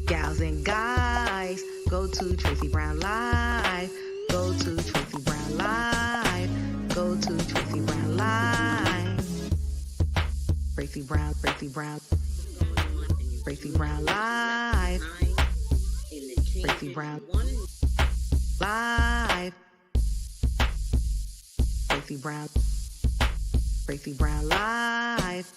Gals and guys, go to Tracey Brown Live. Go to Tracey Brown Live. Go to Tracey Brown Live. Tracey Brown, Tracey Brown. Tracey Brown Live. Tracey Brown Live. Tracey Brown. Tracey Brown Live.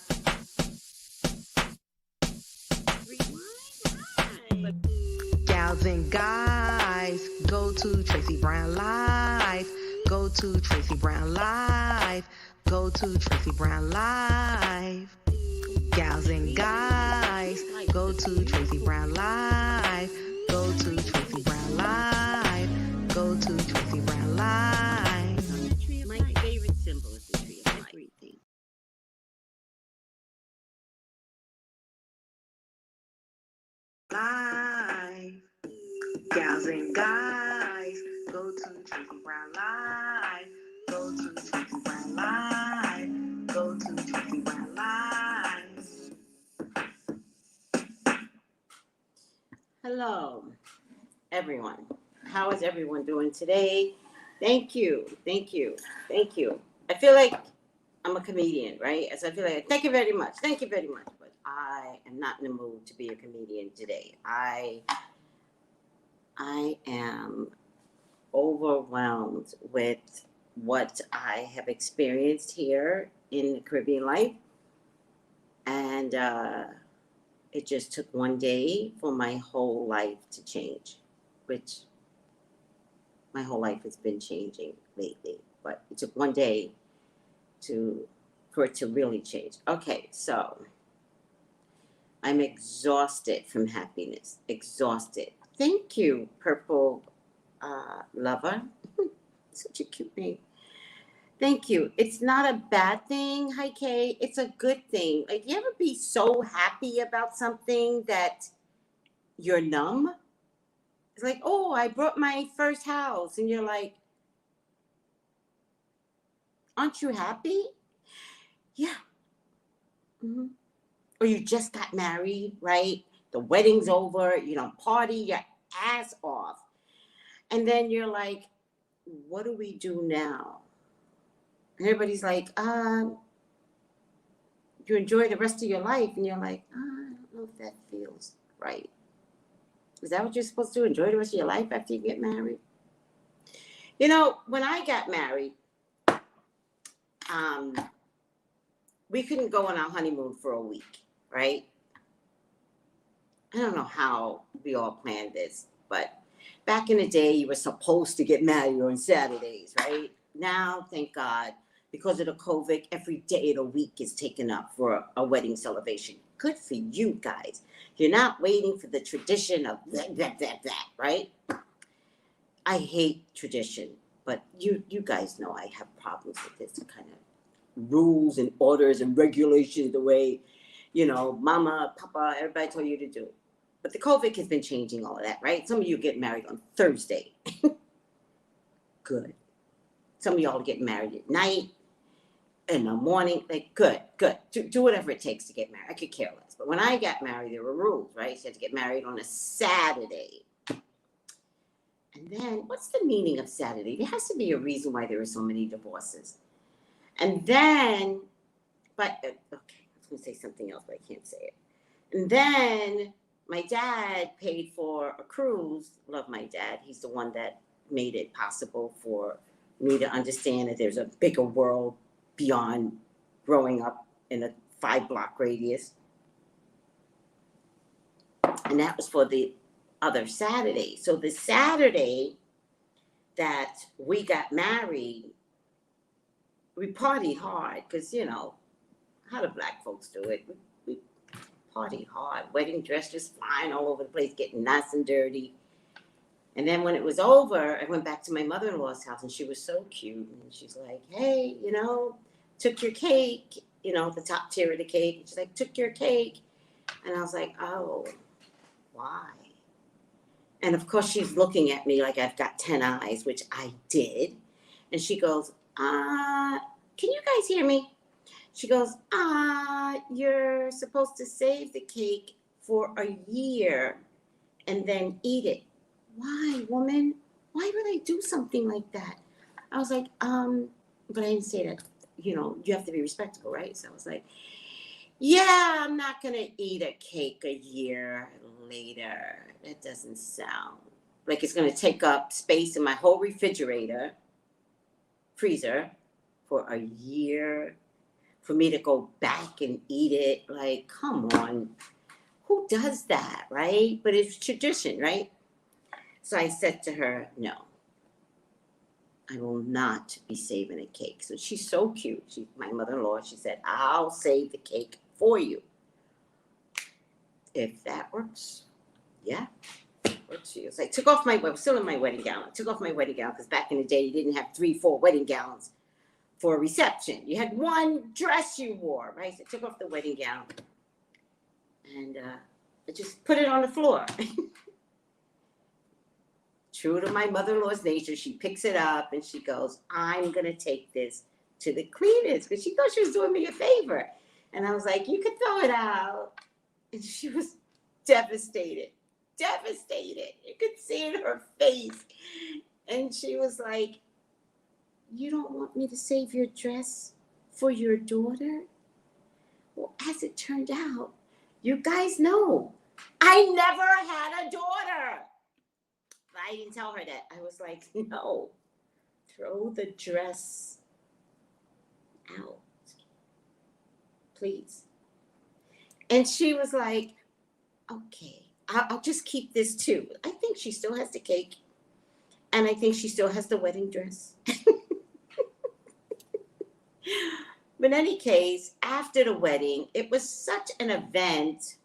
Gals and guys, go to Tracey Brown Live. Go to Tracey Brown Live. Go to Tracey Brown Live. Gals and guys, go to Tracey Brown Live. Go to Tracey Brown Live. Go to Tracey Brown Live. My favorite symbol is the tree of everything. Live. Gals and guys, go to Tracey Brown Live. Go to Tracey Brown Live. Go to Tracey Brown Live. Hello, everyone. How is everyone doing today? Thank you. Thank you. Thank you. I feel like I'm a comedian, right? As I feel like, thank you very much. Thank you very much. But I am not in the mood to be a comedian today. I am overwhelmed with what I have experienced here in the Caribbean life. And it just took one day for my whole life to change, which my whole life has been changing lately. But it took one day for it to really change. Okay, so I'm exhausted from happiness. Exhausted. Thank you, Purple Lover. Such a cute name. Thank you. It's not a bad thing, hi Kay. It's a good thing. Like, you ever be so happy about something that you're numb? It's like, oh, I bought my first house. And you're like, aren't you happy? Yeah. Mm-hmm. Or you just got married, right? The wedding's over, you know, party your ass off. And then you're like, what do we do now? And everybody's like, you enjoy the rest of your life. And you're like, I don't know if that feels right. Is that what you're supposed to do? Enjoy the rest of your life after you get married? You know, when I got married, we couldn't go on our honeymoon for a week, right? I don't know how we all planned this, but back in the day, you were supposed to get married on Saturdays, right? Now, thank God, because of the COVID, every day of the week is taken up for a wedding celebration. Good for you guys. You're not waiting for the tradition of that, right? I hate tradition, but you guys know I have problems with this kind of rules and orders and regulations, the way, you know, mama, papa, everybody told you to do. But the COVID has been changing all of that, right? Some of you get married on Thursday. Good. Some of y'all get married at night, in the morning. Like, good. Do whatever it takes to get married. I could care less. But when I got married, there were rules, right? You had to get married on a Saturday. And then, what's the meaning of Saturday? There has to be a reason why there are so many divorces. And then, but, okay, I was going to say something else, but I can't say it. And then my dad paid for a cruise. Love my dad. He's the one that made it possible for me to understand that there's a bigger world beyond growing up in a 5-block radius. And that was for the other Saturday. So the Saturday that we got married, we partied hard because, you know, how do black folks do it? We partied hard. Wedding dress just flying all over the place, getting nice and dirty. And then when it was over, I went back to my mother-in-law's house, and she was so cute. And she's like, hey, you know, took your cake, you know, the top tier of the cake. And she's like, took your cake. And I was like, oh, why? And of course, she's looking at me like I've got 10 eyes, which I did. And she goes, can you guys hear me? She goes, you're supposed to save the cake for a year and then eat it. Why, woman? Why would I do something like that? I was like, but I didn't say that, you know, you have to be respectable, right? So I was like, yeah, I'm not going to eat a cake a year later. That doesn't sound like it's going to take up space in my whole refrigerator, freezer, for a year, for me to go back and eat it. Like, come on. Who does that, right? But it's tradition, right? So I said to her, no, I will not be saving a cake. So she's so cute. She's my mother-in-law. She said, I'll save the cake for you. If that works, yeah, works for you. So I took off my, I was still in my wedding gown. I took off my wedding gown because back in the day, you didn't have 3-4 wedding gowns for a reception. You had one dress you wore, right? So I took off the wedding gown and I just put it on the floor. True to my mother-in-law's nature, she picks it up and she goes, I'm going to take this to the cleaners because she thought she was doing me a favor. And I was like, you could throw it out. And she was devastated. You could see it in her face. And she was like, you don't want me to save your dress for your daughter? Well, as it turned out, you guys know, I never had a daughter. But I didn't tell her that. I was like, no, throw the dress out, please. And she was like, okay, I'll just keep this too. I think she still has the cake. And I think she still has the wedding dress. But in any case, after the wedding, it was such an event.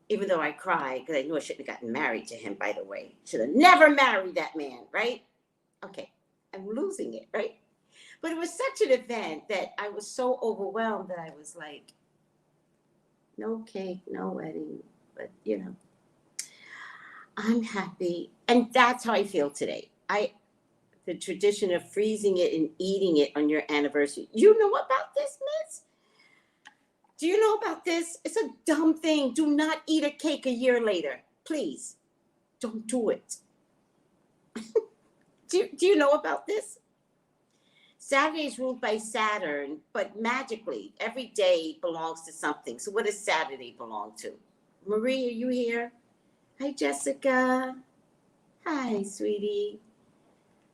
Even though I cried, because I knew I shouldn't have gotten married to him, by the way. Should have never married that man, right? Okay, I'm losing it, right? But it was such an event that I was so overwhelmed that I was like, no cake, no wedding, but you know, I'm happy. And that's how I feel today. The tradition of freezing it and eating it on your anniversary. You know about this, miss? Do you know about this? It's a dumb thing. Do not eat a cake a year later. Please, don't do it. Do you know about this? Saturday is ruled by Saturn, but magically, every day belongs to something. So what does Saturday belong to? Marie, are you here? Hi, Jessica. Hi, sweetie.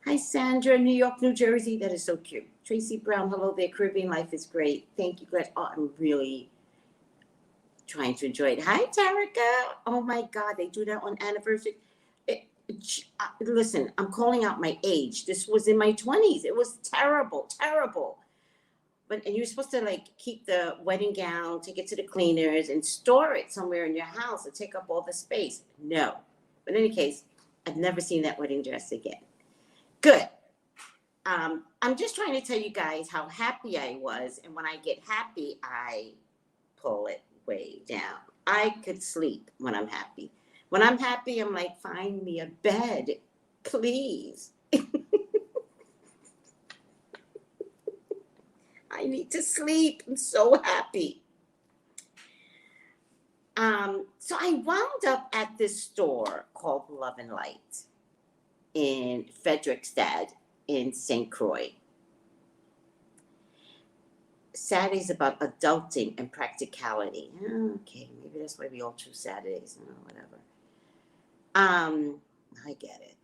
Hi, Sandra, New York, New Jersey. That is so cute. Tracey Brown, hello there. Caribbean life is great. Thank you, Glenn. Oh, I'm really trying to enjoy it. Hi, Tarika. Oh, my God. They do that on anniversary. Listen, I'm calling out my age. This was in my 20s. It was terrible. But and you're supposed to like keep the wedding gown, take it to the cleaners, and store it somewhere in your house and take up all the space. No. But in any case, I've never seen that wedding dress again. Good. I'm just trying to tell you guys how happy I was. And when I get happy, I pull it way down. I could sleep when I'm happy. When I'm happy, I'm like, find me a bed, please. I need to sleep. I'm so happy. So I wound up at this store called Love and Light in Frederickstad in St. Croix. Saturday's about adulting and practicality. Okay, maybe that's why we all choose Saturdays. Whatever. I get it.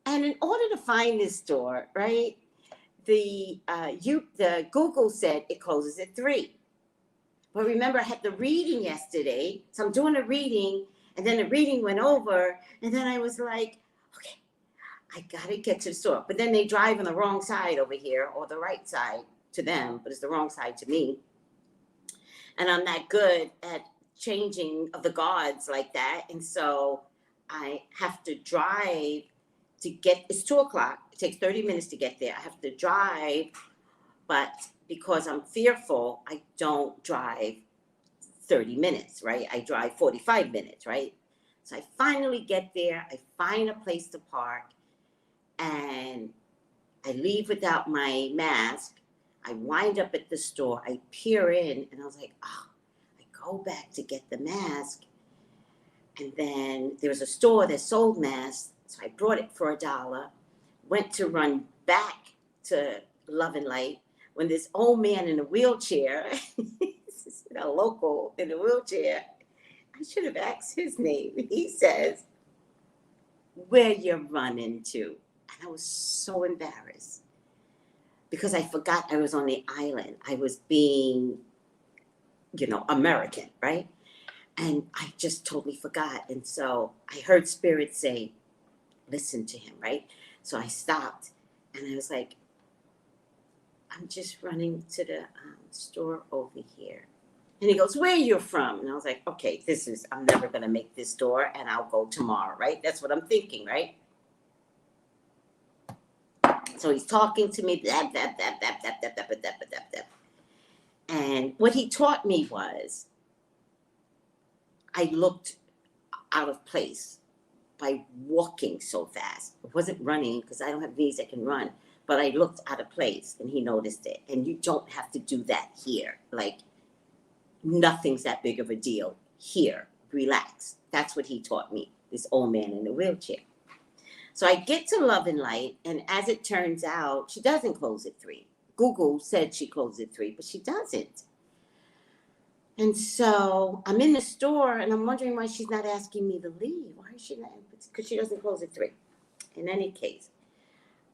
And in order to find this store, right, the Google said it closes at 3. But remember, I had the reading yesterday, so I'm doing a reading, and then the reading went over, and then I was like, okay, I gotta get to the store. But then they drive on the wrong side over here, or the right side to them, but it's the wrong side to me. And I'm not good at changing of the guards like that, and so I have to drive to get, it's 2:00. It takes 30 minutes to get there. I have to drive, but because I'm fearful, I don't drive 30 minutes, right? I drive 45 minutes, right? So I finally get there. I find a place to park, and I leave without my mask. I wind up at the store, I peer in, and I was like, oh, I go back to get the mask. And then there was a store that sold masks, so I brought it for $1, went to run back to Love and Light when this old man in a wheelchair, a local in a wheelchair, I should have asked his name. He says, where you running to? And I was so embarrassed because I forgot I was on the island. I was being, American, right? And I just totally forgot. And so I heard Spirit say, listen to him, right? So I stopped and I was like, I'm just running to the store over here. And he goes, where are you from? And I was like, okay, I'm never going to make this store and I'll go tomorrow, right? That's what I'm thinking, right? So he's talking to me, blah, blah, blah, blah, blah, blah, blah, blah, blah, blah. And what he taught me was I looked out of place by walking so fast. I wasn't running because I don't have knees that can run, but I looked out of place and he noticed it. And you don't have to do that here. Like, nothing's that big of a deal here. Relax. That's what he taught me, this old man in a wheelchair. So I get to Love and Light, and as it turns out, she doesn't close at 3. Google said she closed at 3, but she doesn't. And so I'm in the store, and I'm wondering why she's not asking me to leave. Why is she not? Because she doesn't close at 3. In any case,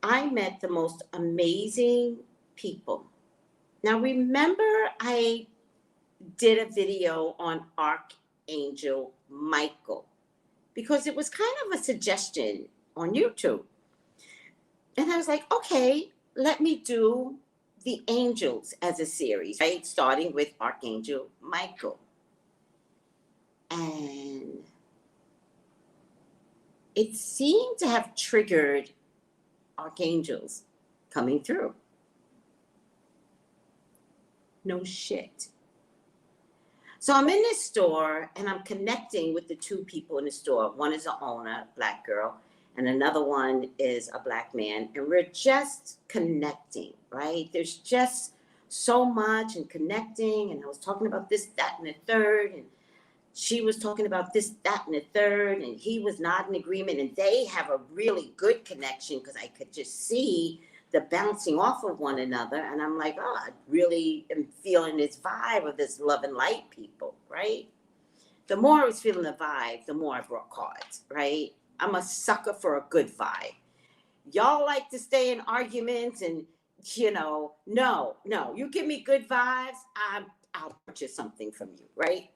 I met the most amazing people. Now, remember I did a video on Archangel Michael because it was kind of a suggestion on YouTube. And I was like, okay, let me do the angels as a series, right? Starting with Archangel Michael. And it seemed to have triggered archangels coming through. No shit. So I'm in this store and I'm connecting with the 2 people in the store. One is an owner, black girl, and another one is a black man. And we're just connecting, right? There's just so much and connecting. And I was talking about this, that, and the third. And she was talking about this, that, and the third. And he was not in agreement. And they have a really good connection because I could just see the bouncing off of one another. And I'm like, oh, I really am feeling this vibe of this Love and Light people, right? The more I was feeling the vibe, the more I brought cards, right? I'm a sucker for a good vibe. Y'all like to stay in arguments and, no. You give me good vibes, I'll purchase something from you, right?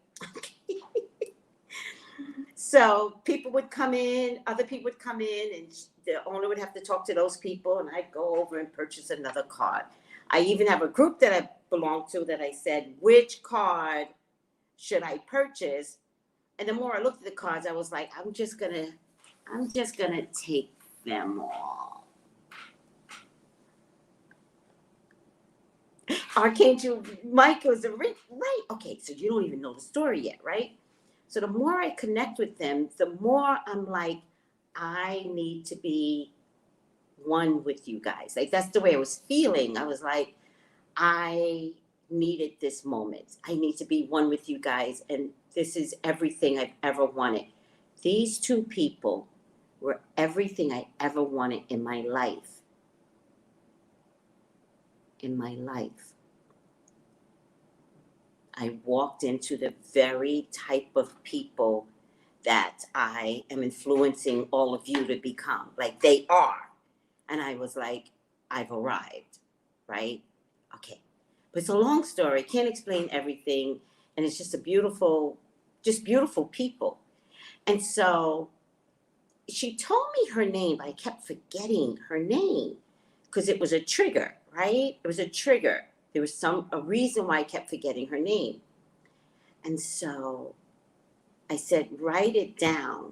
So people would come in, other people would come in, and the owner would have to talk to those people, and I'd go over and purchase another card. I even have a group that I belong to that I said, which card should I purchase? And the more I looked at the cards, I was like, I'm just gonna take them all. Archangel Michael is right. Okay, so you don't even know the story yet, right? So the more I connect with them, the more I'm like, I need to be one with you guys. Like, that's the way I was feeling. I was like, I needed this moment. I need to be one with you guys. And this is everything I've ever wanted. These 2 people were everything I ever wanted in my life. In my life. I walked into the very type of people that I am influencing all of you to become. Like, they are. And I was like, I've arrived, right? Okay. But it's a long story. Can't explain everything. And it's just beautiful people. And so she told me her name, but I kept forgetting her name because it was a trigger, right? It was a trigger. There was a reason why I kept forgetting her name. And so I said, write it down,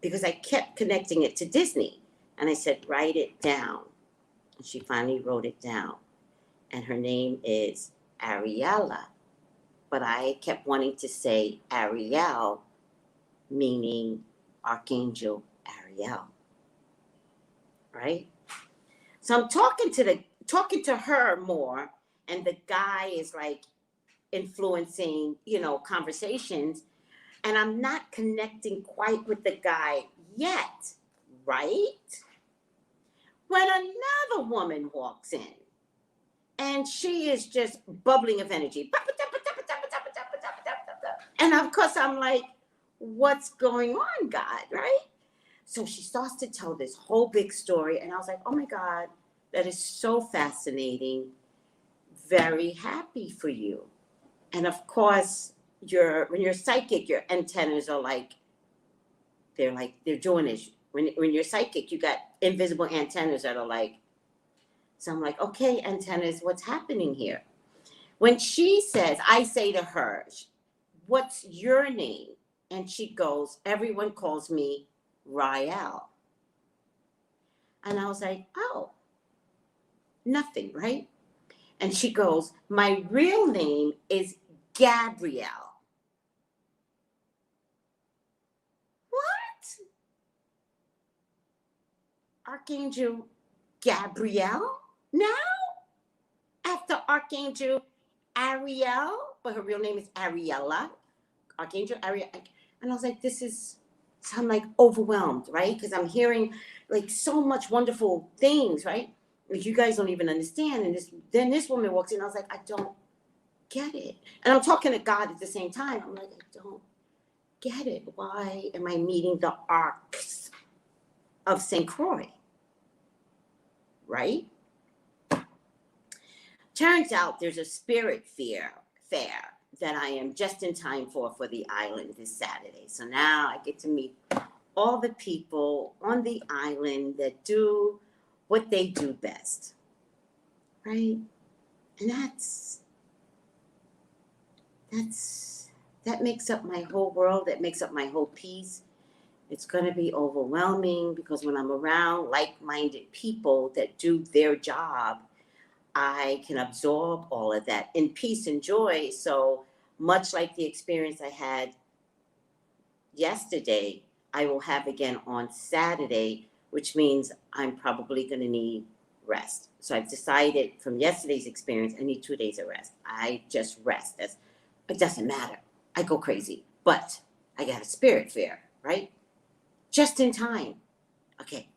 because I kept connecting it to Disney. And I said, write it down. And she finally wrote it down. And her name is Ariella. But I kept wanting to say Ariel, meaning Archangel Ariel. Right? So I'm talking to her more. and the guy is like influencing, you know, conversations, and I'm not connecting quite with the guy yet, right? When another woman walks in and she is just bubbling of energy. And of course I'm like, what's going on, God, right? So she starts to tell this whole big story, and I was like, oh my God, that is so fascinating. Very happy for you. And of course, when you're psychic, your antennas are like, they're doing this. When you're psychic, you got invisible antennas that are like, so I'm like, okay, antennas, what's happening here? When she says, I say to her, what's your name? And she goes, everyone calls me Rael. And I was like, oh, nothing, right? And she goes, my real name is Gabrielle. What? Archangel Gabrielle now? After Archangel Ariel, but her real name is Ariella. Archangel Ariel. And I was like, so I'm like overwhelmed, right? Because I'm hearing like so much wonderful things, right? Like you guys don't even understand. And then this woman walks in. I was like, I don't get it. And I'm talking to God at the same time. I'm like, I don't get it. Why am I meeting the arcs of St. Croix? Right? Turns out there's a spirit fair that I am just in time for the island this Saturday. So now I get to meet all the people on the island that do what they do best, right? And that makes up my whole world. That makes up my whole piece. It's going to be overwhelming because when I'm around like-minded people that do their job, I can absorb all of that in peace and joy. So much like the experience I had yesterday, I will have again on Saturday, which means I'm probably going to need rest. So I've decided from yesterday's experience, I need 2 days of rest. I just rest. It doesn't matter. I go crazy, but I got a spirit fair, right? Just in time. Okay.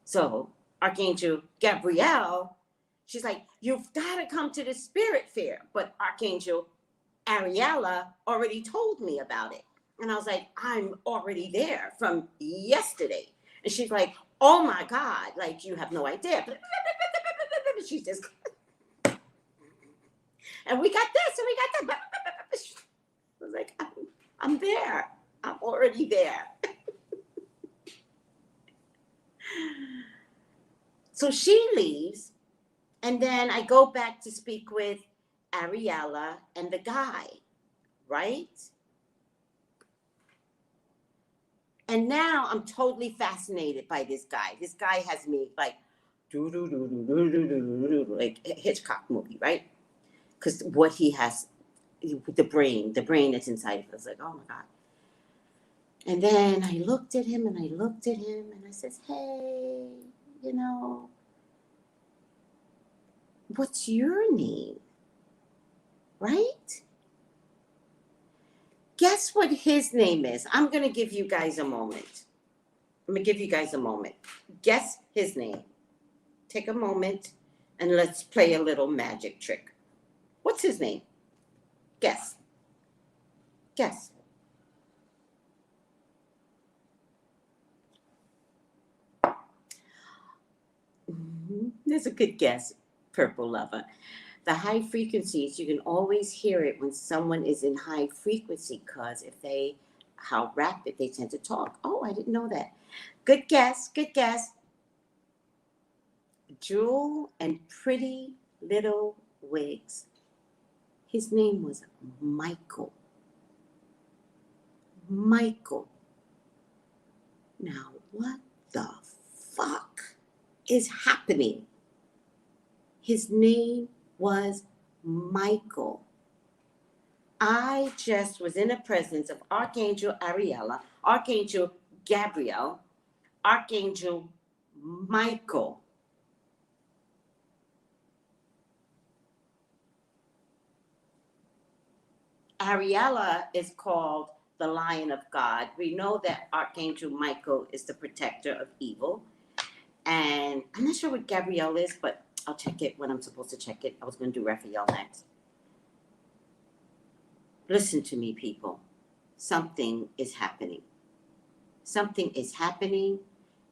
So Archangel Gabrielle, she's like, you've got to come to the spirit fair. But Archangel Ariella already told me about it. And I was like, I'm already there from yesterday. And she's like, oh my God, like you have no idea. She's just, and we got this and we got that. I was like, I'm there. I'm already there. So she leaves. And then I go back to speak with Ariella and the guy, right? And now I'm totally fascinated by this guy. This guy has me like, like a Hitchcock movie, right? Because what he has, the brain that's inside of it, I was like, oh my God. And then I looked at him and I says, hey, you know, what's your name? Right? Guess what his name is? I'm going to give you guys a moment. Guess his name. Take a moment and let's play a little magic trick. What's his name? Guess. That's a good guess, Purple Lover. The high frequencies, you can always hear it when someone is in high frequency because how rapid they tend to talk. Oh, I didn't know that. Good guess. Jewel and Pretty Little Wigs. His name was Michael. Now, what the fuck is happening? His name was Michael. I just was in the presence of Archangel Ariella, Archangel Gabrielle, Archangel Michael. Ariella is called the Lion of God. We know that Archangel Michael is the protector of evil. And I'm not sure what Gabrielle is, but I'll check it when I'm supposed to check it. I was going to do Raphael next. Listen to me, people. Something is happening. Something is happening,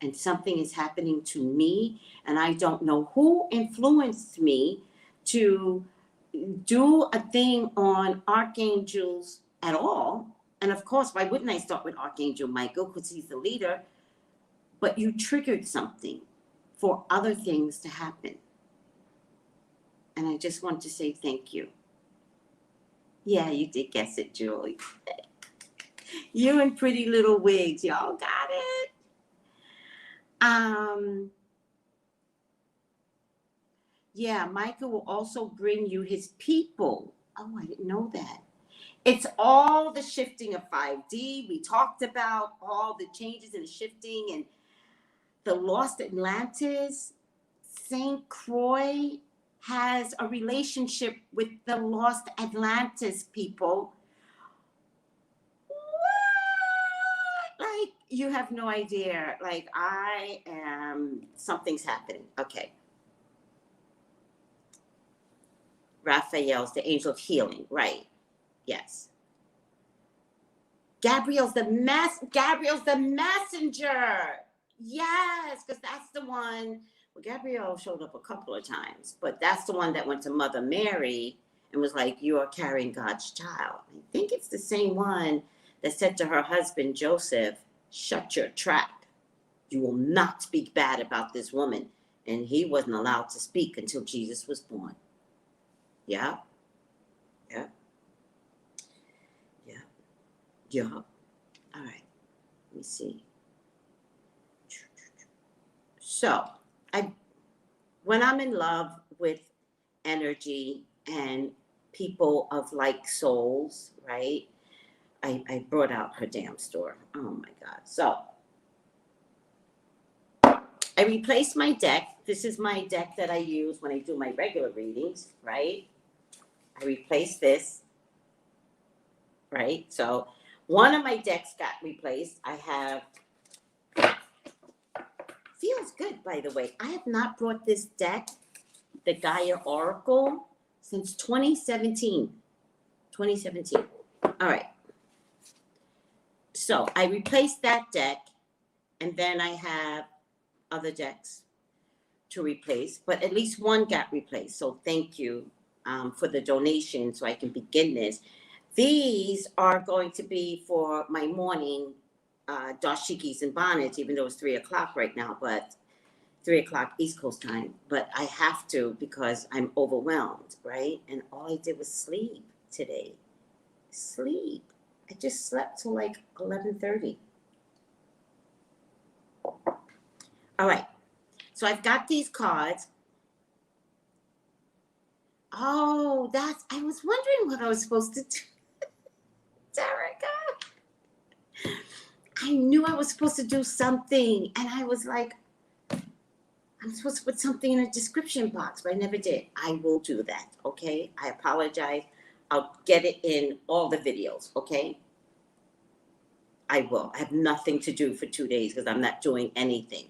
and something is happening to me, and I don't know who influenced me to do a thing on archangels at all. And of course, why wouldn't I start with Archangel Michael, because he's the leader? But you triggered something for other things to happen. And I just want to say thank you. Yeah, you did guess it, Julie. You and Pretty Little Wigs, y'all got it. Yeah, Michael will also bring you his people. Oh, I didn't know that. It's all the shifting of 5D. We talked about all the changes and the shifting and the lost Atlantis. St. Croix has a relationship with the lost Atlantis people. What? Like, you have no idea. Like, something's happening. Okay. Raphael's the angel of healing, right? Yes. Gabriel's the messenger. Yes, because that's the one. Well, Gabrielle showed up a couple of times, but that's the one that went to Mother Mary and was like, "You are carrying God's child." I think it's the same one that said to her husband Joseph, "Shut your trap. You will not speak bad about this woman." And he wasn't allowed to speak until Jesus was born. Yeah. Yeah. Yeah. Yeah. All right. Let me see. So, when I'm in love with energy and people of like souls, right? I brought out her damn store. Oh my God. So, I replaced my deck. This is my deck that I use when I do my regular readings, right? I replaced this, right? So one of my decks got replaced. I have, feels good, by the way. I have not brought this deck, the Gaia Oracle, since 2017. 2017. All right. So I replaced that deck, and then I have other decks to replace, but at least one got replaced. So thank you for the donation so I can begin this. These are going to be for my morning Dashikis and Bonnets, even though it's 3 o'clock right now, but 3 o'clock East Coast time. But I have to because I'm overwhelmed, right? And all I did was sleep today. Sleep. I just slept till like 11:30. All right. So I've got these cards. Oh, I was wondering what I was supposed to do. Derica. I knew I was supposed to do something. And I was like, I'm supposed to put something in a description box, but I never did. I will do that, okay? I apologize. I'll get it in all the videos, okay? I will. I have nothing to do for 2 days because I'm not doing anything.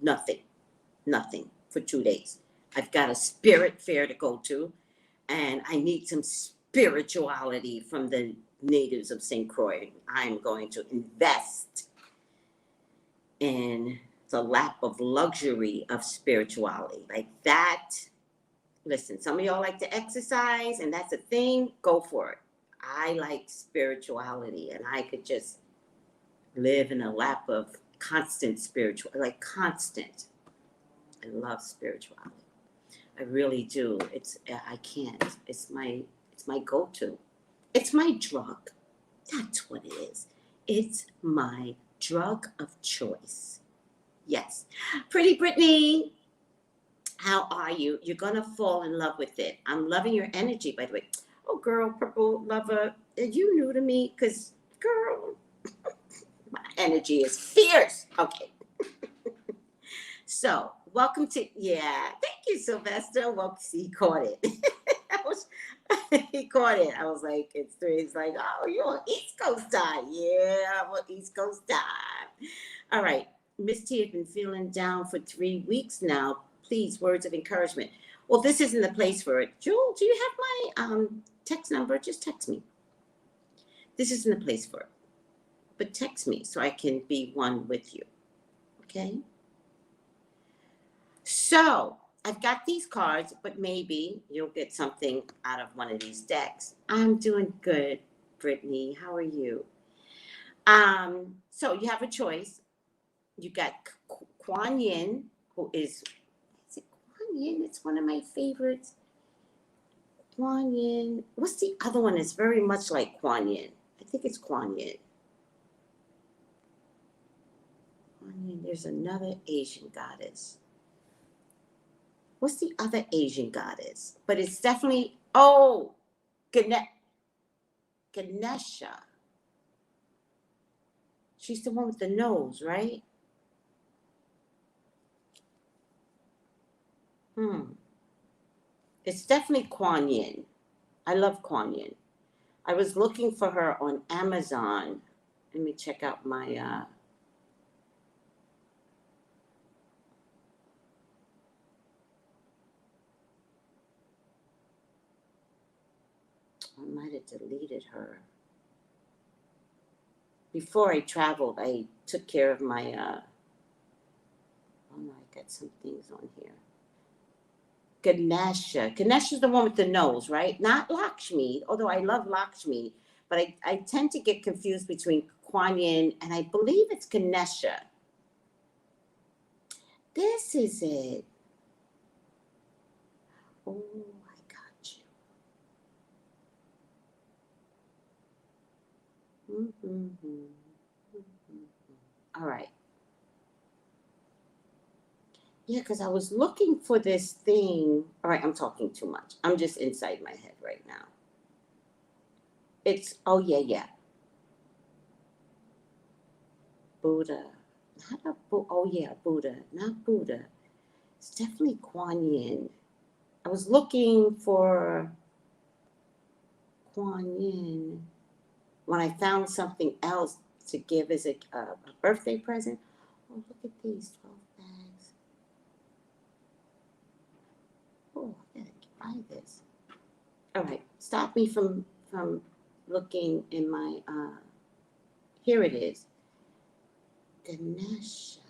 Nothing for 2 days. I've got a spirit fair to go to, and I need some spirituality from the natives of St. Croix. I'm going to invest in the lap of luxury of spirituality. Like that. Listen, some of y'all like to exercise, and that's a thing. Go for it. I like spirituality, and I could just live in a lap of constant like constant. I love spirituality. I really do. I can't. It's my go-to. It's my drug. That's what it is. It's my drug of choice. Yes. Pretty Brittany, how are you? You're gonna fall in love with it. I'm loving your energy, by the way. Oh, girl, Purple Lover, are you new to me? Because, girl, my energy is fierce. Okay. So, welcome to, thank you, Sylvester. Well, see, caught it. He caught it. I was like, it's 3. He's like, oh, you're on East Coast time. Yeah, I'm on East Coast time. All right. Miss T has been feeling down for 3 weeks now. Please, words of encouragement. Well, this isn't the place for it. Jewel, do you have my text number? Just text me. This isn't the place for it. But text me so I can be one with you. Okay? So, I've got these cards, but maybe you'll get something out of one of these decks. I'm doing good, Brittany. How are you? So you have a choice. You got Kuan Yin, who is it Kuan Yin? It's one of my favorites. Kuan Yin. What's the other one? It's very much like Kuan Yin. I think it's Kuan Yin. Kuan Yin. There's another Asian goddess. What's the other Asian goddess? But it's definitely, Ganesha. She's the one with the nose, right? It's definitely Kuan Yin. I love Kuan Yin. I was looking for her on Amazon. Let me check out my, I might have deleted her. Before I traveled, I took care of my, I got some things on here. Ganesha. Ganesha's the one with the nose, right? Not Lakshmi, although I love Lakshmi, but I tend to get confused between Kuan Yin and I believe it's Ganesha. This is it. Oh, I got you. All right. Yeah, because I was looking for this thing. All right, I'm talking too much. I'm just inside my head right now. It's, yeah. Buddha. Buddha. Not Buddha. It's definitely Kuan Yin. I was looking for Kuan Yin when I found something else to give as a birthday present. Oh, look at these 12 bags. Oh, I gotta buy this. All right, stop me from looking in my, here it is. Ganesha.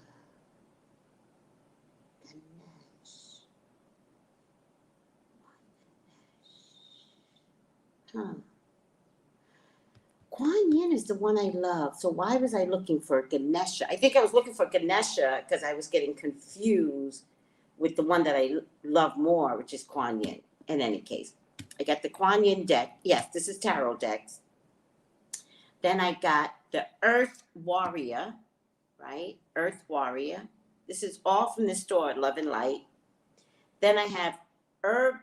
Kuan Yin is the one I love. So why was I looking for Ganesha? I think I was looking for Ganesha because I was getting confused with the one that I love more, which is Kuan Yin. In any case, I got the Kuan Yin deck. Yes, this is tarot decks. Then I got the Earth Warrior, right? Earth Warrior. This is all from the store, Love and Light. Then I have Herb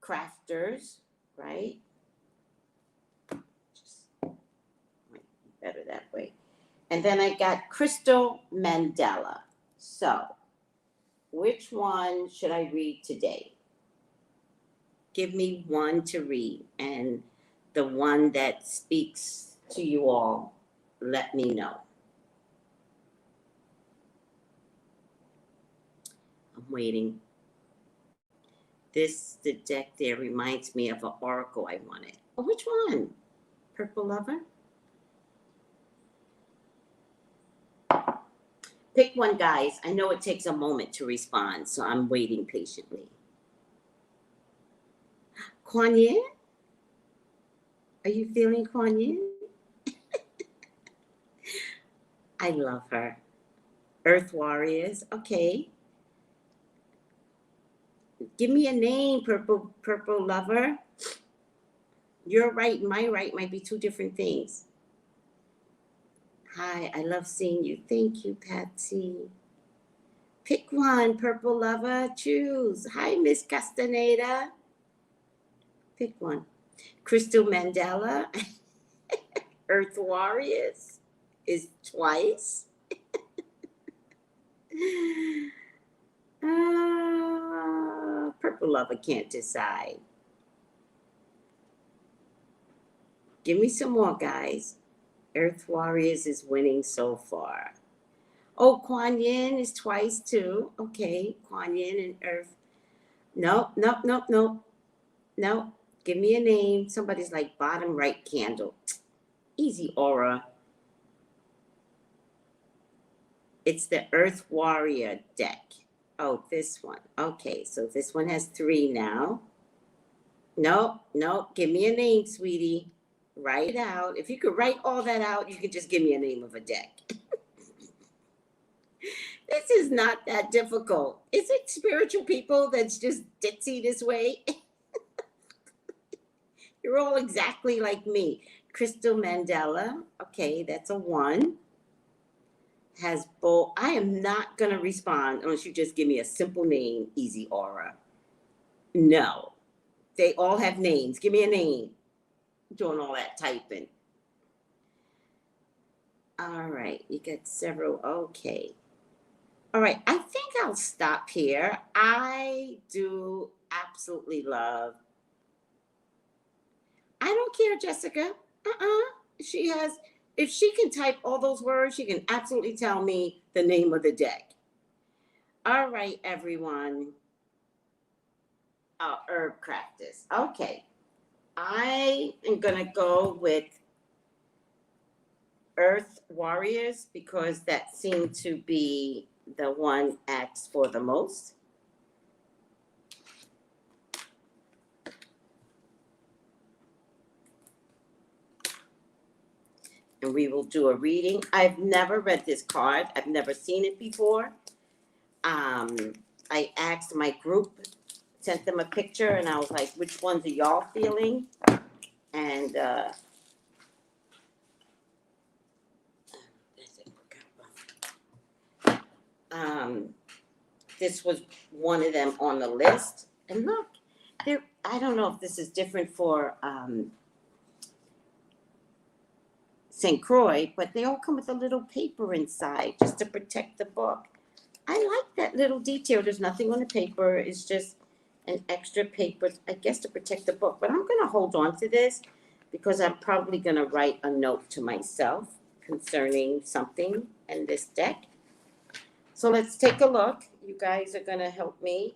Crafters, right? Better that way. And then I got Crystal Mandela. So, which one should I read today? Give me one to read, and the one that speaks to you all, let me know. I'm waiting. The deck there reminds me of an oracle I wanted. Oh, which one? Purple Lover? Pick one, guys. I know it takes a moment to respond, so I'm waiting patiently. Kuan Yin? Are you feeling Kuan Yin? I love her. Earth Warriors. Okay. Give me a name, Purple Lover. Your right and my right might be two different things. Hi, I love seeing you. Thank you, Patsy. Pick one, Purple Lover. Choose. Hi, Miss Castaneda. Pick one. Crystal Mandela. Earth Warriors is twice. Purple Lover can't decide. Give me some more, guys. Earth Warriors is winning so far. Oh, Kuan Yin is twice too. Okay, Kuan Yin and Earth. Nope. Give me a name. Somebody's like bottom right candle. Easy aura. It's the Earth Warrior deck. Oh, this one. Okay, so this one has 3 now. Nope. Give me a name, sweetie. Write it out. If you could write all that out, you could just give me a name of a deck. This is not that difficult. Is it spiritual people that's just ditzy this way? You're all exactly like me. Crystal Mandela. Okay, that's a 1. Has both. I am not going to respond unless you just give me a simple name, Easy Aura. No. They all have names. Give me a name. Doing all that typing. All right. You got several. Okay. All right. I think I'll stop here. I do absolutely love. I don't care, Jessica. She has, if she can type all those words, she can absolutely tell me the name of the deck. All right, everyone. Herb Crafters. Okay. I am going to go with Earth Warriors because that seemed to be the one asked for the most. And we will do a reading. I've never read this card. I've never seen it before. I asked my group, sent them a picture, and I was like, which ones are y'all feeling? And this was one of them on the list. And look, there. I don't know if this is different for St. Croix, but they all come with a little paper inside just to protect the book. I like that little detail. There's nothing on the paper. It's just an extra paper, I guess, to protect the book. But I'm going to hold on to this because I'm probably going to write a note to myself concerning something in this deck. So let's take a look. You guys are going to help me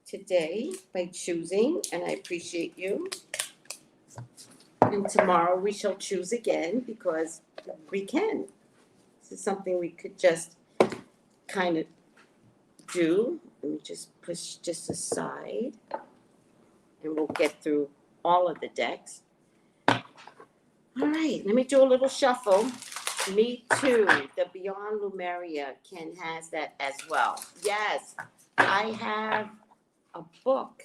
today by choosing, and I appreciate you. And tomorrow we shall choose again because we can. This is something we could just kind of do. Let me just push this aside and we'll get through all of the decks. All right, let me do a little shuffle. Me too. The Beyond Lumeria Ken has that as well. Yes, I have a book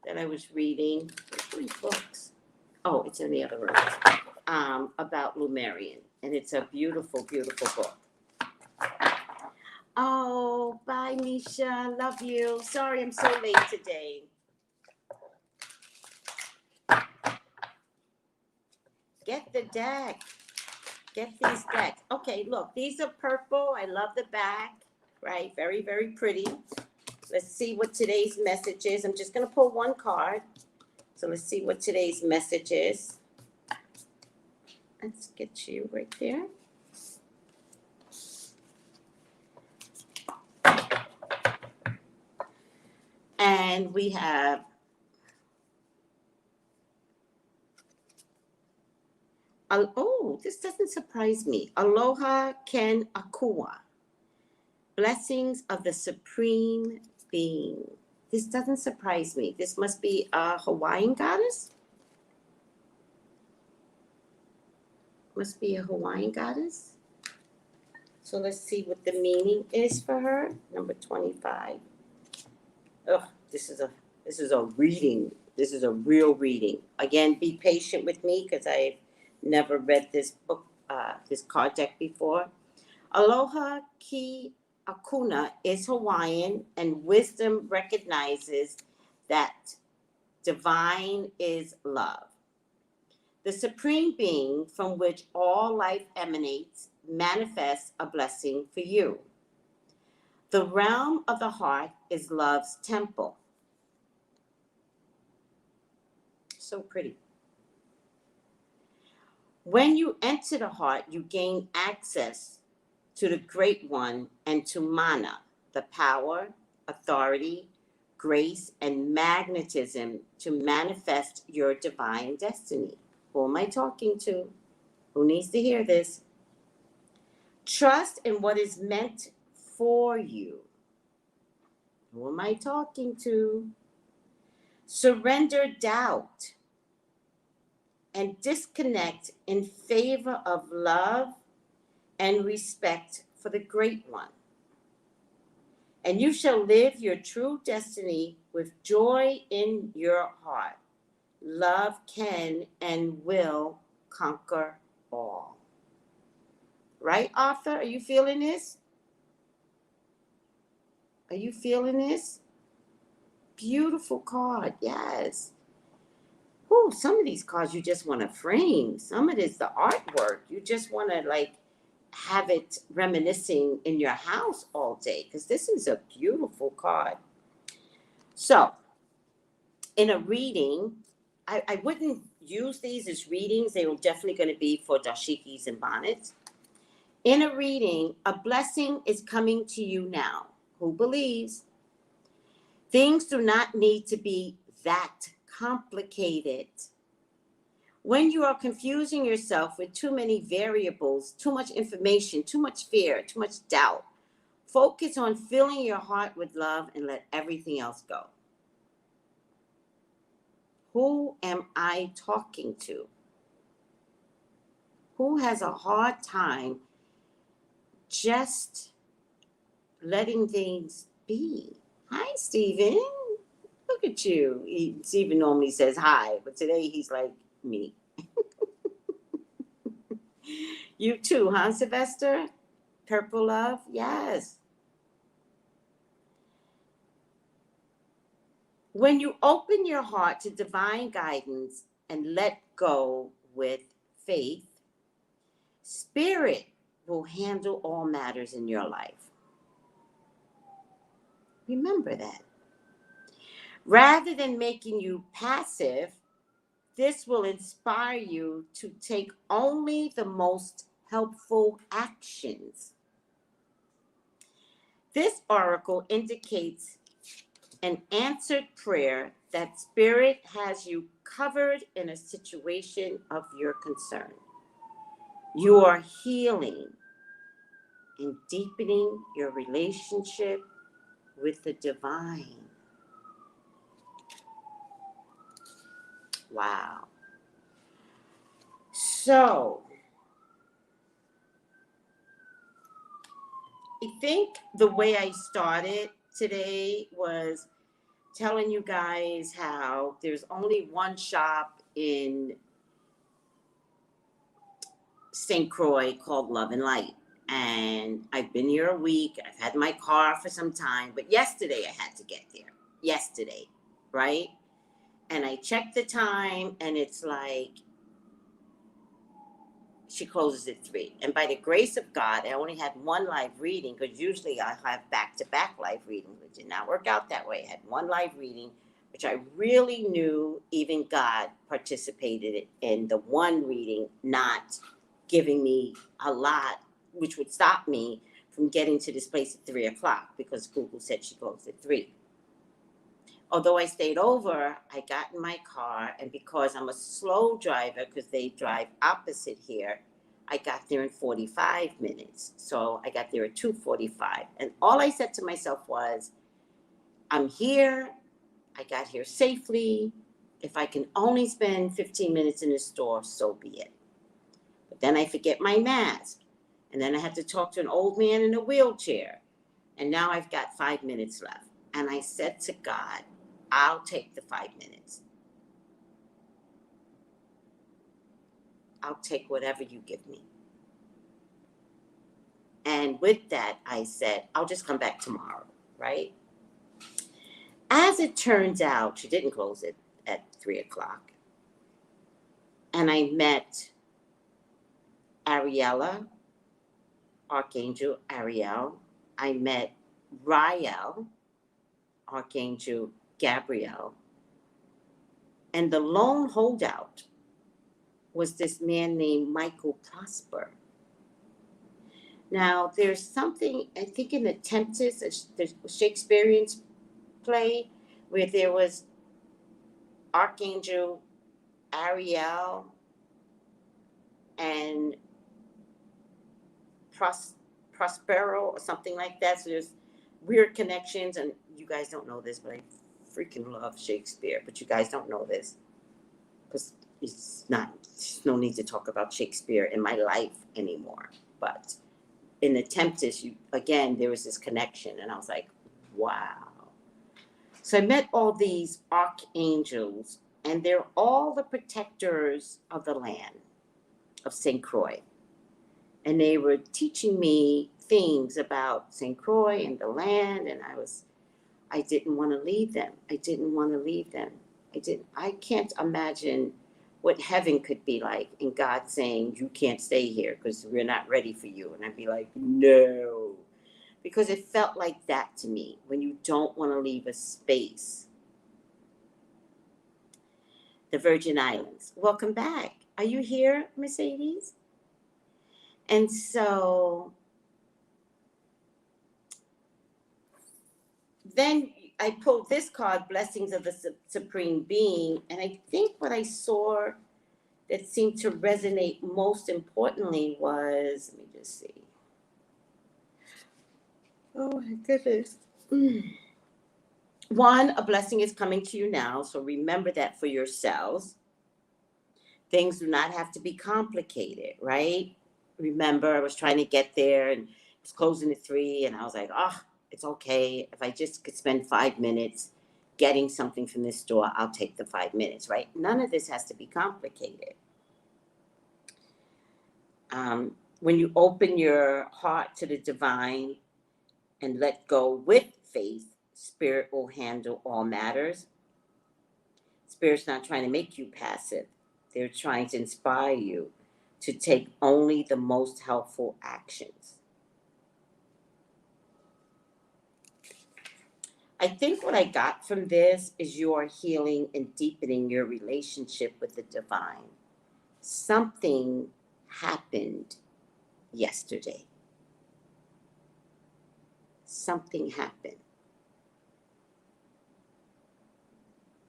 that I was reading. 3 books. Oh, it's in the other room. About Lumerian. And it's a beautiful, beautiful book. Oh, bye, Misha. Love you. Sorry I'm so late today. Get the deck. Get these decks. Okay, look, these are purple. I love the back, right? Very, very pretty. Let's see what today's message is. I'm just going to pull 1 card. So let's see what today's message is. Let's get you right there. And we have oh, this doesn't surprise me. Aloha Ken Akua. Blessings of the Supreme Being. This doesn't surprise me. This must be a Hawaiian goddess. Must be a Hawaiian goddess. So let's see what the meaning is for her. Number 25. Oh, this is a reading. This is a real reading. Again, be patient with me because I've never read this book, this card deck before. Aloha Ki Akuna is Hawaiian, and wisdom recognizes that divine is love. The supreme being from which all life emanates manifests a blessing for you. The realm of the heart is love's temple. So pretty. When you enter the heart, you gain access to the Great One and to mana, the power, authority, grace, and magnetism to manifest your divine destiny. Who am I talking to? Who needs to hear this? Trust in what is meant for you. Who am I talking to? Surrender doubt and disconnect in favor of love and respect for the Great One. And you shall live your true destiny with joy in your heart. Love can and will conquer all. Right, Arthur? Are you feeling this? Are you feeling this? Beautiful card, yes. Oh, some of these cards you just want to frame. Some of it is the artwork. You just want to like have it reminiscing in your house all day because this is a beautiful card. So, in a reading, I wouldn't use these as readings. They were definitely going to be for dashikis and bonnets. In a reading, a blessing is coming to you now. Who believes? Things do not need to be that complicated. When you are confusing yourself with too many variables, too much information, too much fear, too much doubt, focus on filling your heart with love and let everything else go. Who am I talking to? Who has a hard time just letting things be? Hi, Stephen. Look at you. Stephen normally says hi, but today he's like me. You too, huh, Sylvester? Purple love? Yes. When you open your heart to divine guidance and let go with faith, Spirit will handle all matters in your life. Remember that. Rather than making you passive, this will inspire you to take only the most helpful actions. This oracle indicates an answered prayer that Spirit has you covered in a situation of your concern. You are healing and deepening your relationship with the divine. Wow. So, I think the way I started today was telling you guys how there's only one shop in St. Croix called Love and Light. And I've been here a week. I've had my car for some time, but yesterday I had to get there. Yesterday, right? And I checked the time and it's like, she closes at 3. And by the grace of God, I only had one live reading because usually I have back-to-back live readings. It did not work out that way. I had one live reading, which I really knew even God participated in the one reading, not giving me a lot, which would stop me from getting to this place at 3 o'clock because Google said she closed at 3. Although I stayed over, I got in my car, and because I'm a slow driver, because they drive opposite here, I got there in 45 minutes. So I got there at 2:45. And all I said to myself was, I'm here. I got here safely. If I can only spend 15 minutes in the store, so be it. But then I forget my mask. And then I had to talk to an old man in a wheelchair. And now I've got 5 minutes left. And I said to God, I'll take the 5 minutes. I'll take whatever you give me. And with that, I said, I'll just come back tomorrow, right? As it turns out, she didn't close it at 3 o'clock. And I met Ariella, Archangel Ariel. I met Rael, Archangel Gabriel. And the lone holdout was this man named Michael Prosper. Now, there's something, I think in the Tempest, the Shakespearean play, where there was Archangel Ariel and Prospero or something like that. So there's weird connections, and you guys don't know this, but I freaking love Shakespeare. But you guys don't know this because it's not. There's no need to talk about Shakespeare in my life anymore. But in the Tempest, there was this connection, and I was like, wow. So I met all these archangels, and they're all the protectors of the land of St. Croix. And they were teaching me things about St. Croix and the land, and I didn't want to leave them. I can't imagine what heaven could be like, and God saying, you can't stay here because we're not ready for you. And I'd be like, no. Because it felt like that to me, when you don't want to leave a space. The Virgin Islands. Welcome back. Are you here, Mercedes? And so then I pulled this card, Blessings of the Supreme Being, and I think what I saw that seemed to resonate most importantly was, let me just see. Oh my goodness. One, a blessing is coming to you now, so remember that for yourselves. Things do not have to be complicated, right? Remember, I was trying to get there, and it was closing at 3, and I was like, it's okay. If I just could spend 5 minutes getting something from this store, I'll take the 5 minutes, right? None of this has to be complicated. When you open your heart to the divine and let go with faith, Spirit will handle all matters. Spirit's not trying to make you passive. They're trying to inspire you to take only the most helpful actions. I think what I got from this is you are healing and deepening your relationship with the divine. Something happened yesterday. Something happened.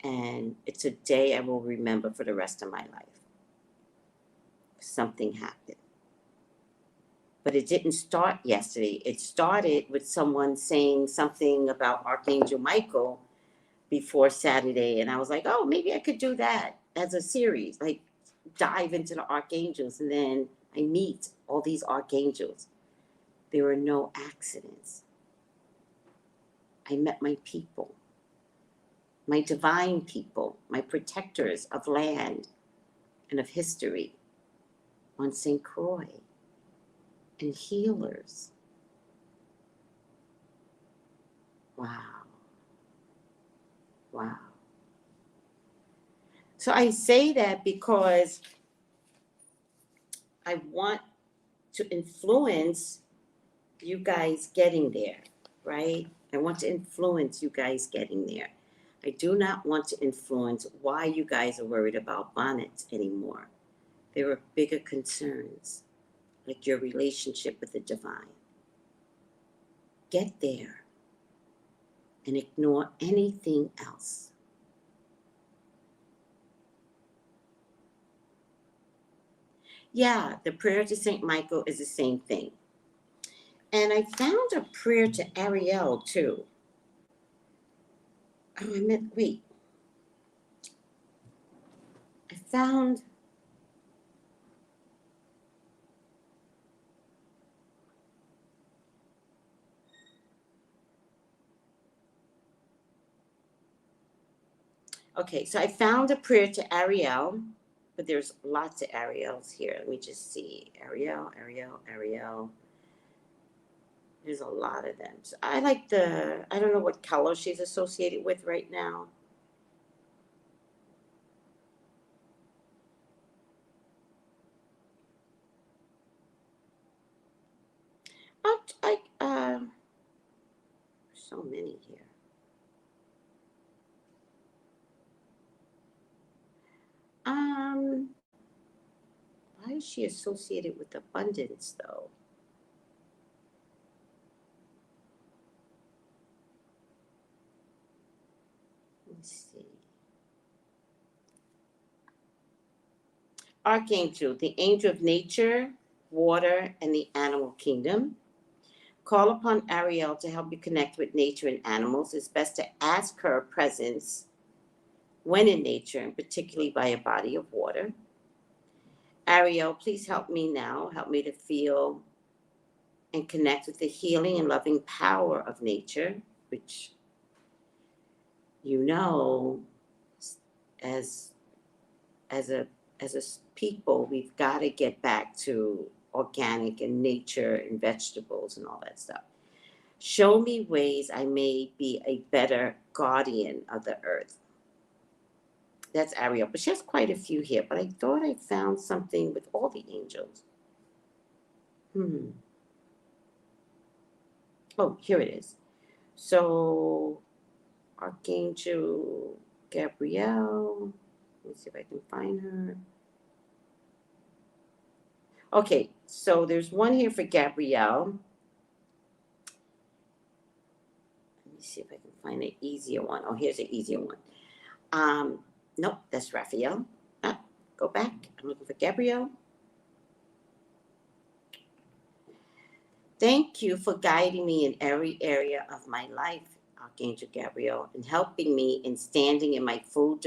And it's a day I will remember for the rest of my life. Something happened. But it didn't start yesterday. It started with someone saying something about Archangel Michael before Saturday. And I was like, oh, maybe I could do that as a series, like dive into the archangels. And then I meet all these archangels. There were no accidents. I met my people, my divine people, my protectors of land and of history on St. Croix, and healers. Wow. Wow. So I say that because I want to influence you guys getting there, right? I want to influence you guys getting there. I do not want to influence why you guys are worried about bonnets anymore. There are bigger concerns, like your relationship with the divine. Get there and ignore anything else. Yeah, the prayer to St. Michael is the same thing. And I found a prayer to Ariel too. Oh, wait. I found, okay, so I found a prayer to Ariel, but there's lots of Ariels here. Let me just see. Ariel. There's a lot of them. So I like I don't know what color she's associated with right now. So many here. is she associated with abundance, though? Let's see. Archangel, the angel of nature, water, and the animal kingdom. Call upon Ariel to help you connect with nature and animals. It's best to ask her presence when in nature, and particularly by a body of water. Ariel, please help me now. Help me to feel and connect with the healing and loving power of nature, which you know, as a people, we've got to get back to organic and nature and vegetables and all that stuff. Show me ways I may be a better guardian of the earth. That's Ariel, but she has quite a few here, but I thought I found something with all the angels. Oh, here it is. So, Archangel Gabrielle. Let me see if I can find her. Okay, so there's one here for Gabrielle. Let me see if I can find an easier one. Oh, here's an easier one. Nope, that's Raphael. Go back. I'm looking for Gabrielle. Thank you for guiding me in every area of my life, Archangel Gabriel, and helping me in standing in my full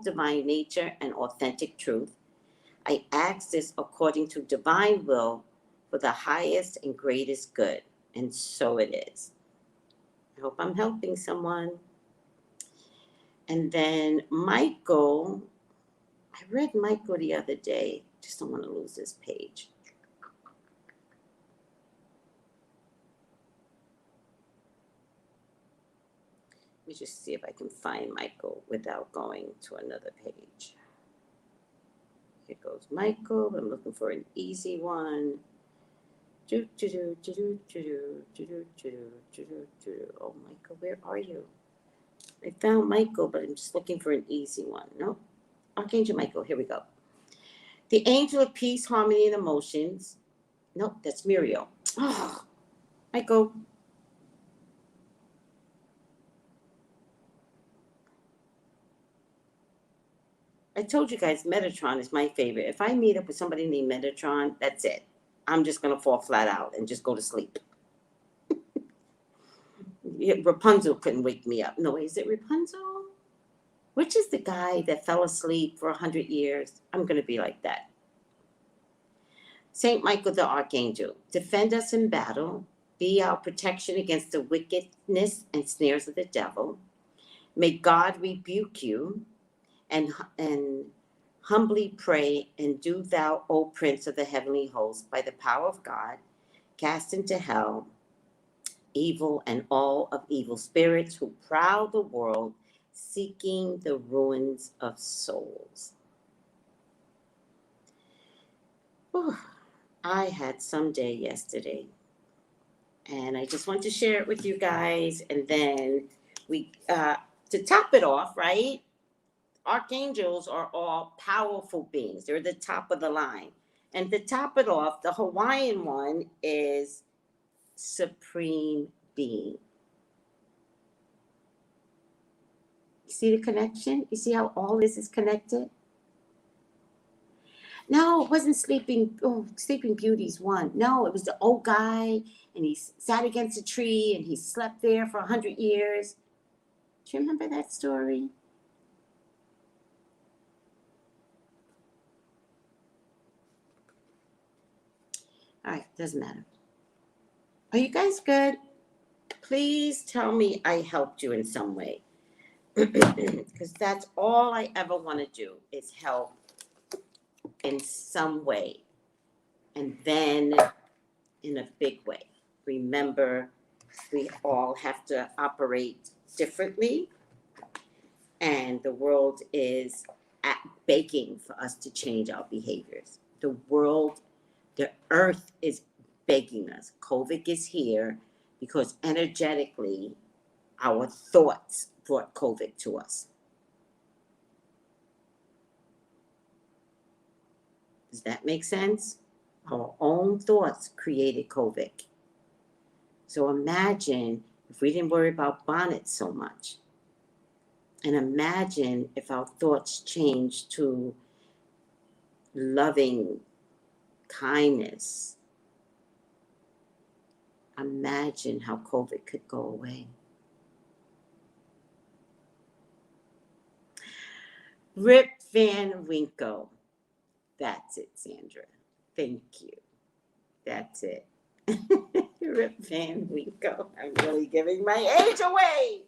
divine nature and authentic truth. I ask this according to divine will for the highest and greatest good, and so it is. I hope I'm helping someone. And then Michael, I read Michael the other day. Just don't want to lose this page. Let me just see if I can find Michael without going to another page. Here goes Michael. I'm looking for an easy one. Oh, Michael, where are you? I found Michael, but I'm just looking for an easy one. No, Archangel Michael, here we go. The angel of peace, harmony, and emotions. Nope, that's Muriel. Oh, Michael. I told you guys Metatron is my favorite. If I meet up with somebody named Metatron, that's it. I'm just going to fall flat out and just go to sleep. Rapunzel couldn't wake me up. No, is it Rapunzel? Which is the guy that fell asleep for 100 years? I'm going to be like that. Saint Michael the Archangel, defend us in battle. Be our protection against the wickedness and snares of the devil. May God rebuke you and humbly pray, and do thou, O Prince of the heavenly host, by the power of God, cast into hell evil and all of evil spirits who prowl the world, seeking the ruins of souls. Whew. I had some day yesterday, and I just want to share it with you guys. And then we, to top it off, right? Archangels are all powerful beings. They're the top of the line. And to top it off, the Hawaiian one is Supreme Being. You see the connection? You see how all this is connected? No, it wasn't Sleeping Beauty's one. No, it was the old guy, and he sat against a tree, and he slept there for 100 years. Do you remember that story? All right, doesn't matter. Are you guys good? Please tell me I helped you in some way. Because that's all I ever want to do is help in some way. And then in a big way. Remember, we all have to operate differently. And the world is begging for us to change our behaviors. The earth is begging us. COVID is here because energetically, our thoughts brought COVID to us. Does that make sense? Our own thoughts created COVID. So imagine if we didn't worry about bonnets so much. And imagine if our thoughts changed to loving kindness. Imagine how COVID could go away. Rip Van Winkle. That's it, Sandra. Thank you. That's it. Rip Van Winkle. I'm really giving my age away.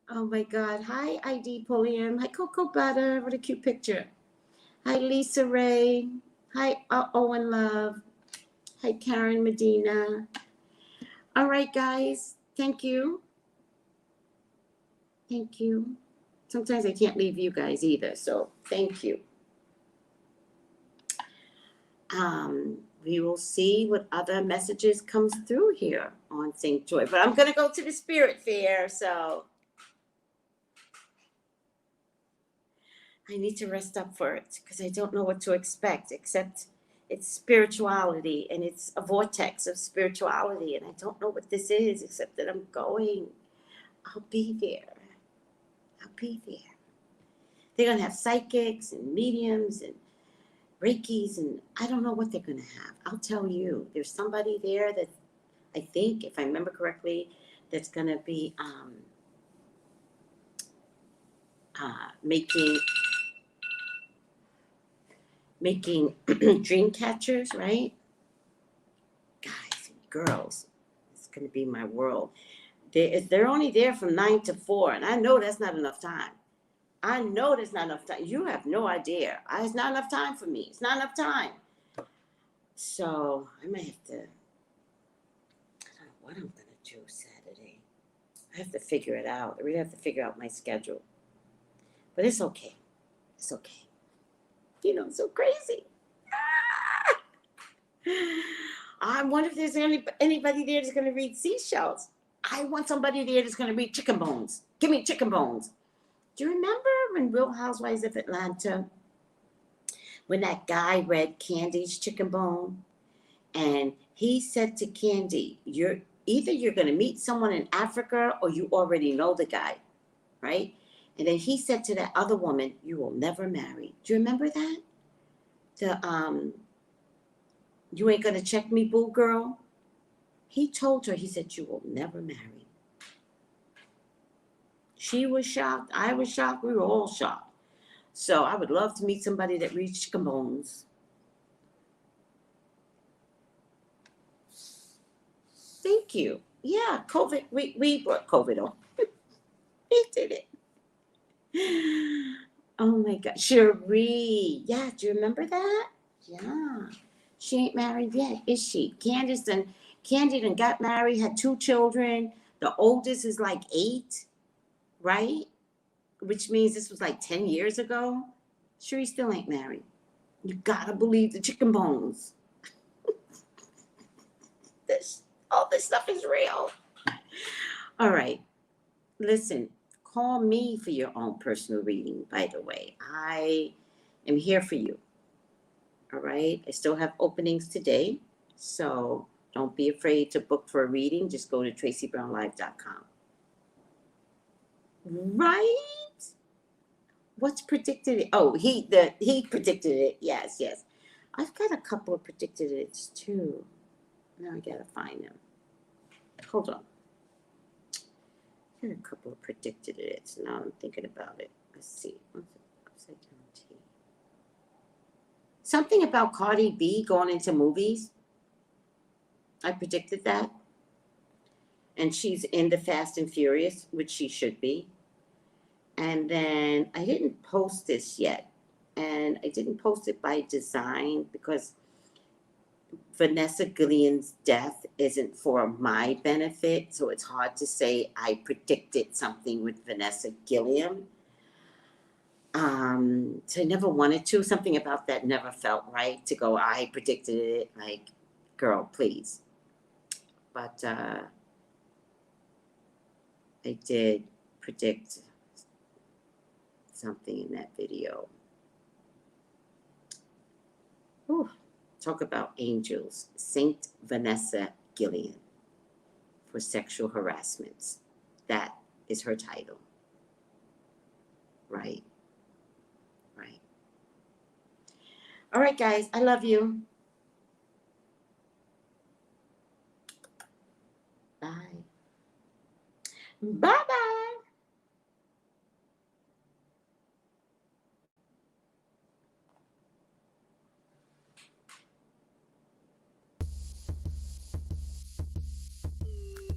Oh my God. Hi, ID Pulliam. Hi, Cocoa Butter. What a cute picture. Hi, Lisa Ray. Hi, Owen Love. Hi, Karen Medina. All right, guys. Thank you. Thank you. Sometimes I can't leave you guys either, so thank you. We will see what other messages comes through here on St. Joy. But I'm going to go to the Spirit Fair, so I need to rest up for it because I don't know what to expect, except it's spirituality, and it's a vortex of spirituality, and I don't know what this is, except that I'm going. I'll be there. I'll be there. They're going to have psychics and mediums and Reikis, and I don't know what they're going to have. I'll tell you, there's somebody there that I think, if I remember correctly, that's going to be making dream catchers, right? Guys and girls, it's going to be my world. They're only there from 9 to 4, and I know that's not enough time. I know there's not enough time. You have no idea. It's not enough time for me. It's not enough time. So I might have to, I don't know what I'm going to do Saturday. I have to figure it out. I really have to figure out my schedule. But it's okay. It's okay. You know, I'm so crazy. I wonder if there's anybody there that's going to read seashells. I want somebody there that's going to read chicken bones. Give me chicken bones. Do you remember when Real Housewives of Atlanta, when that guy read Candy's chicken bone, and he said to Candy, you're going to meet someone in Africa or you already know the guy, right? And then he said to that other woman, you will never marry. Do you remember that? You ain't going to check me, boo girl. He told her, he said, you will never marry. She was shocked. I was shocked. We were all shocked. So I would love to meet somebody that reads chicken bones. Thank you. Yeah, COVID. We brought COVID on. We did it. Oh my God. Cherie. Yeah, do you remember that? Yeah. She ain't married yet, is she? Candy done got married, had 2 children. The oldest is like 8, right? Which means this was like 10 years ago. Cherie still ain't married. You gotta believe the chicken bones. All this stuff is real. All right. Listen, call me for your own personal reading, by the way. I am here for you. All right. I still have openings today. So don't be afraid to book for a reading. Just go to TraceyBrownlive.com. Right? What's predicted? Oh, he predicted it. Yes. I've got a couple of predicted it's too. Now I gotta find them. Hold on. I've got a couple of predicted it's. Now I'm thinking about it. Let's see. What's it? Upside down T. Something about Cardi B going into movies. I predicted that. And she's in the Fast and Furious, which she should be. And then I didn't post this yet. And I didn't post it by design because Vanessa Gillian's death isn't for my benefit. So it's hard to say I predicted something with Vanessa Gillian. So I never wanted to. Something about that never felt right to go, I predicted it. Like, girl, please. But I did predict something in that video. Whew. Talk about angels. Saint Vanessa Gillian for sexual harassments. That is her title. Right. Right. All right, guys. I love you. Bye. Bye-bye.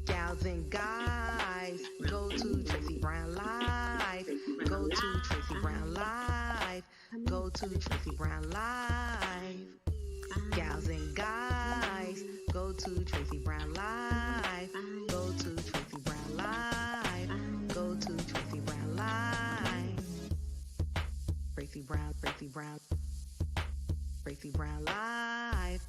Gals and guys, go to Tracey Brown Live. Go to Tracey Brown Live. Go to Tracey Brown Live. Gals and guys, go to Tracey Brown Live. Go to Tracey Brown Live. Go to Tracey Brown Live. Tracey Brown, Tracey Brown, Tracey Brown Live.